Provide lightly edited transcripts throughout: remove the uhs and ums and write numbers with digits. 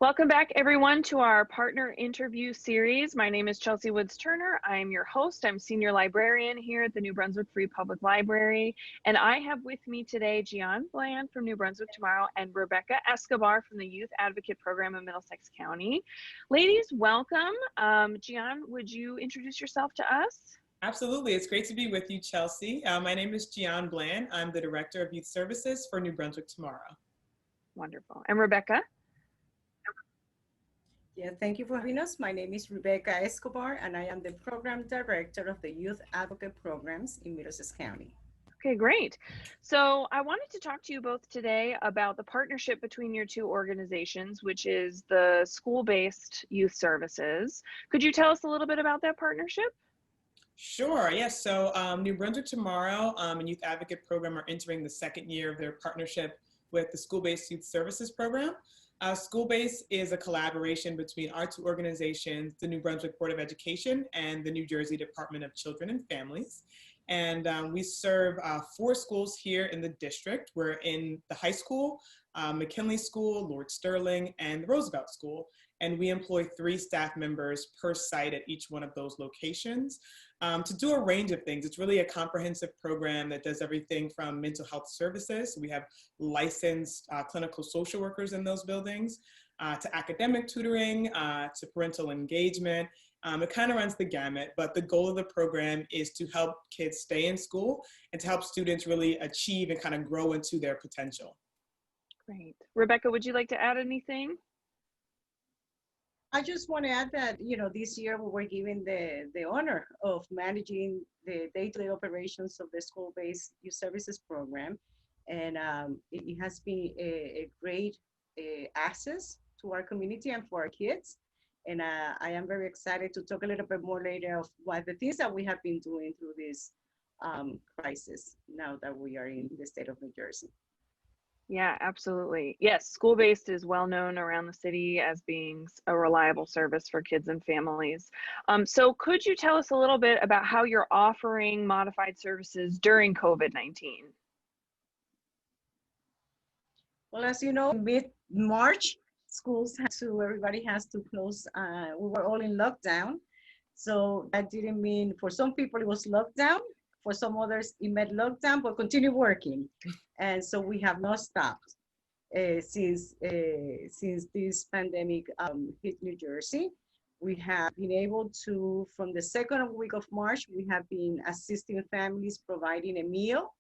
Welcome back, everyone, to our partner interview series. My name is Chelsea Woods Turner. I'm your host. I'm senior librarian here at the New Brunswick Free Public Library. And I have with me today Jian Bland from New Brunswick Tomorrow and Rebecca Escobar from the Youth Advocate Program in Middlesex County. Ladies, welcome. Jian, would you introduce yourself to us? Absolutely. It's great to be with you, Chelsea. My name is Jian Bland. I'm the Director of Youth Services for New Brunswick Tomorrow. Wonderful. And Rebecca? Yeah, thank you for having us. My name is Rebecca Escobar, and I am the Program Director of the Youth Advocate Programs in Middlesex County. Okay, great. So I wanted to talk to you both today about the partnership between your two organizations, which is the school-based youth services. Could you tell us a little bit about that partnership? Sure, yes. So New Brunswick Tomorrow and Youth Advocate Program are entering the second year of their partnership with the School-Based Youth Services Program. SchoolBased is a collaboration between our two organizations, the New Brunswick Board of Education and the New Jersey Department of Children and Families. And we serve 4 schools here in the district. We're in the high school, McKinley School, Lord Sterling, and the Roosevelt School. And we employ 3 staff members per site at each one of those locations to do a range of things. It's really a comprehensive program that does everything from mental health services. We have licensed clinical social workers in those buildings, to academic tutoring, to parental engagement. It kind of runs the gamut, but the goal of the program is to help kids stay in school and to help students really achieve and kind of grow into their potential. Great. Rebecca, would you like to add anything? I just want to add that, this year we were given the honor of managing the day-to-day operations of the school-based youth services program. And it has been a great access to our community and for our kids. And I am very excited to talk a little bit more later of what the things that we have been doing through this crisis now that we are in the state of New Jersey. Yeah, absolutely. Yes, school-based is well known around the city as being a reliable service for kids and families. So could you tell us a little bit about how you're offering modified services during COVID-19? Well, as you know, mid-March, everybody has to close. We were all in lockdown. So that didn't mean, for some people it was lockdown. For some others, it meant lockdown, but continue working. And so we have not stopped since this pandemic hit New Jersey. We have been able to, from the second week of March, we have been assisting families, providing a meal,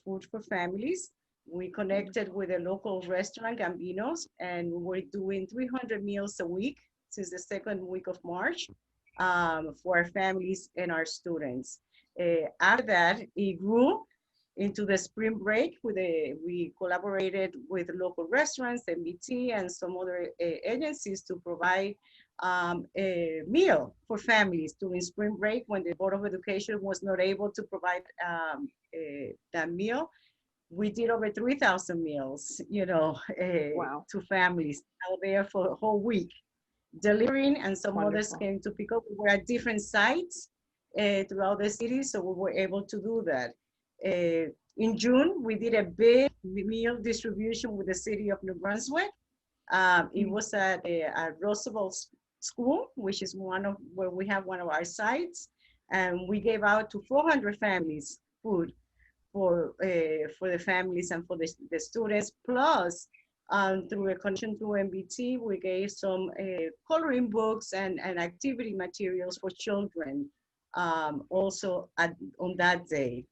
food for families. We connected with a local restaurant, Gambino's, and we're doing 300 meals a week since the second week of March for our families and our students. After that, it grew into the spring break. We collaborated with local restaurants, NBT, and some other agencies to provide a meal for families during spring break when the Board of Education was not able to provide that meal. We did over 3,000 meals, Wow. to families out there for a whole week, delivering, and some Wonderful. others came to pick up. We were at different sites throughout the city, so we were able to do that. In June, we did a big meal distribution with the city of New Brunswick. It was at Roosevelt School, which is where we have one of our sites, and we gave out to 400 families food for the families and for the students. Plus, through a connection to NBT, we gave some coloring books and activity materials for children. Also on that day.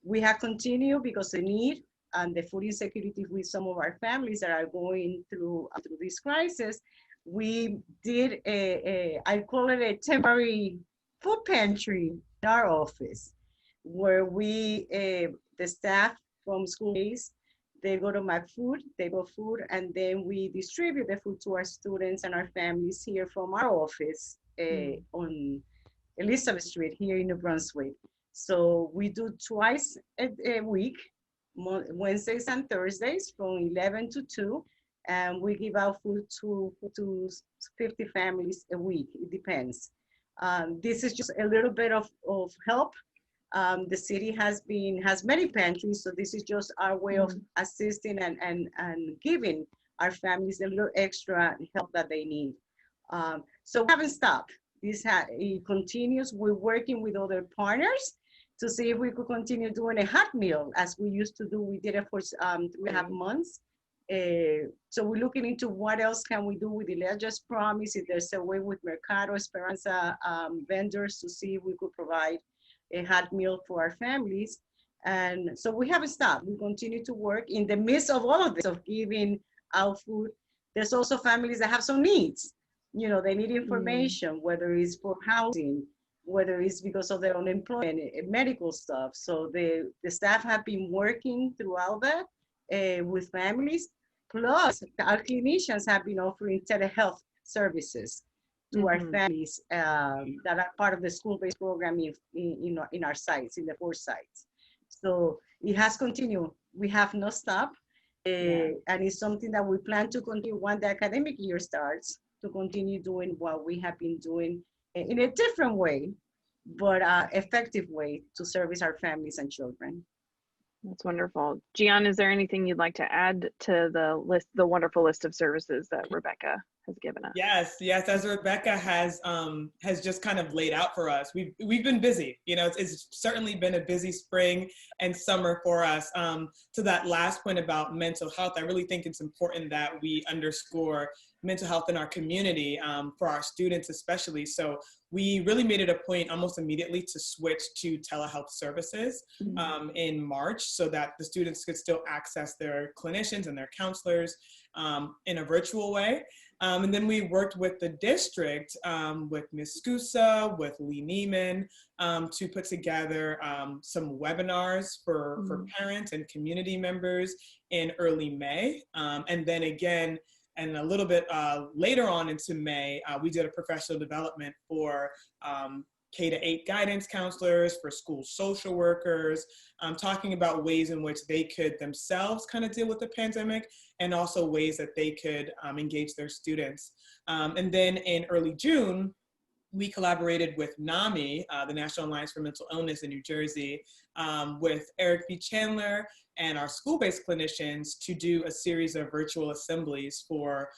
We have continued because the need and the food insecurity with some of our families that are going through this crisis. We did I call it a temporary food pantry in our office, where the staff from school-based, they go to my food, they go food, and then we distribute the food to our students and our families here from our office on Elizabeth Street here in New Brunswick. So we do twice a week, Wednesdays and Thursdays from 11 to 2, and we give out food to 50 families a week. It depends. This is just a little bit of help. The city has many pantries, so this is just our way of assisting and giving our families a little extra help that they need. So we haven't stopped. It continues. We're working with other partners to see if we could continue doing a hot meal as we used to do. We did it for 3.5 months. So we're looking into what else can we do with the Let's Just Promise, if there's a way with Mercado Esperanza vendors to see if we could provide a hot meal for our families. And so we haven't stopped. We continue to work in the midst of all of this, of giving out food. There's also families that have some needs. You know, they need information, whether it's for housing, whether it's because of their unemployment, medical stuff. So the staff have been working throughout that with families. Plus, our clinicians have been offering telehealth services to our families that are part of the school-based program in our sites, in the 4 sites. So it has continued. We have no stop. And it's something that we plan to continue when the academic year starts, to continue doing what we have been doing in a different way, but effective way to service our families and children. That's wonderful. Jian, is there anything you'd like to add to the list, the wonderful list of services that Rebecca has given us? Yes, as Rebecca has just kind of laid out for us. We've been busy. You know, it's certainly been a busy spring and summer for us. To that last point about mental health, I really think it's important that we underscore mental health in our community, for our students especially. So we really made it a point almost immediately to switch to telehealth services in March, so that the students could still access their clinicians and their counselors in a virtual way. And then we worked with the district, with Ms. Scusa, with Lee Neiman, to put together some webinars for parents and community members in early May. And then again, and a little bit later on into May, we did a professional development for K-8 guidance counselors, for school social workers, talking about ways in which they could themselves kind of deal with the pandemic, and also ways that they could engage their students. And then in early June, we collaborated with NAMI, the National Alliance for Mental Illness in New Jersey, with Eric B. Chandler and our school-based clinicians to do a series of virtual assemblies for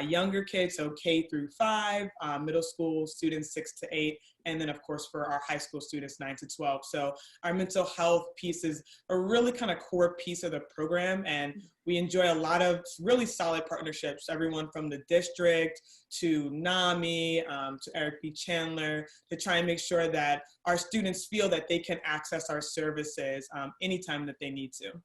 younger kids, so K through 5, middle school students 6 to 8, and then of course for our high school students 9 to 12. So our mental health piece is a really kind of core piece of the program, and we enjoy a lot of really solid partnerships, everyone from the district to NAMI, to Eric B. Chandler, to try and make sure that our students feel that they can access our services anytime that they need to.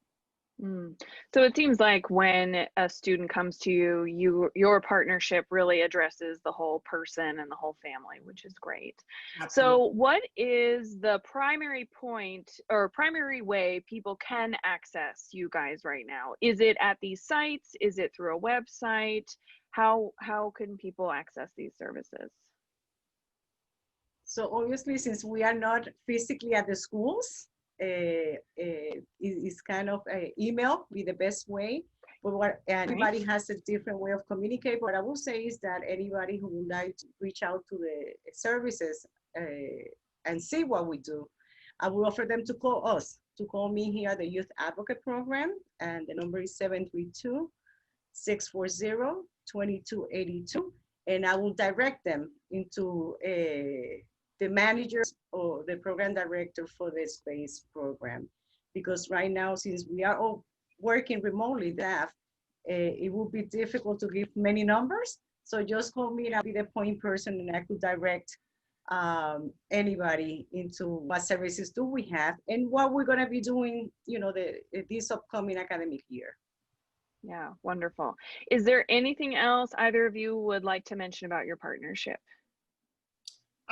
So it seems like when a student comes to you, your partnership really addresses the whole person and the whole family, which is great. Absolutely. So what is the primary point or primary way people can access you guys right now? Is it at these sites? Is it through a website? How can people access these services? So obviously, since we are not physically at the schools, is kind of email be the best way. But everybody has a different way of communicating. What I will say is that anybody who would like to reach out to the services and see what we do, I will offer them to call us, to call me here at the Youth Advocate Program, and the number is 732-640-2282, and I will direct them into the managers or the program director for the SchoolBased program. Because right now, since we are all working remotely, it would be difficult to give many numbers. So just call me and I'll be the point person, and I could direct anybody into what services do we have and what we're gonna be doing, you know, this upcoming academic year. Yeah, wonderful. Is there anything else either of you would like to mention about your partnership?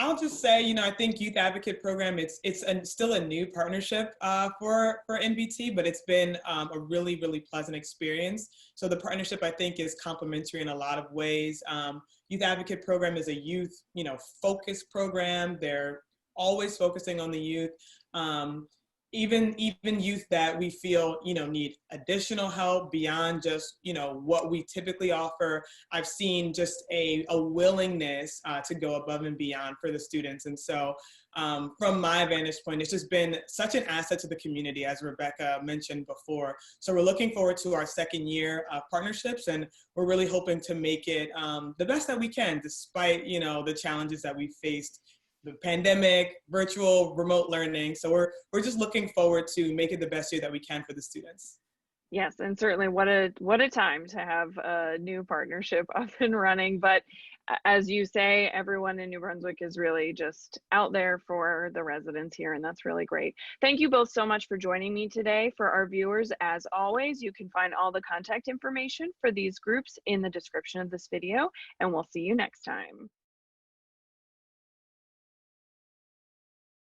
I'll just say, you know, I think Youth Advocate Program, it's still a new partnership for NBT, but it's been a really, really pleasant experience. So the partnership, I think, is complementary in a lot of ways. Youth Advocate Program is a youth, you know, focused program. They're always focusing on the youth. even youth that we feel, you know, need additional help beyond just, you know, what we typically offer. I've seen just a willingness to go above and beyond for the students. And so from my vantage point, it's just been such an asset to the community, as Rebecca mentioned before. So we're looking forward to our second year of partnerships, and we're really hoping to make it the best that we can, despite, you know, the challenges that we faced, the pandemic, virtual, remote learning. So we're just looking forward to make it the best year that we can for the students. Yes, and certainly what a time to have a new partnership up and running. But as you say, everyone in New Brunswick is really just out there for the residents here, and that's really great. Thank you both so much for joining me today. For our viewers, as always, you can find all the contact information for these groups in the description of this video, and we'll see you next time.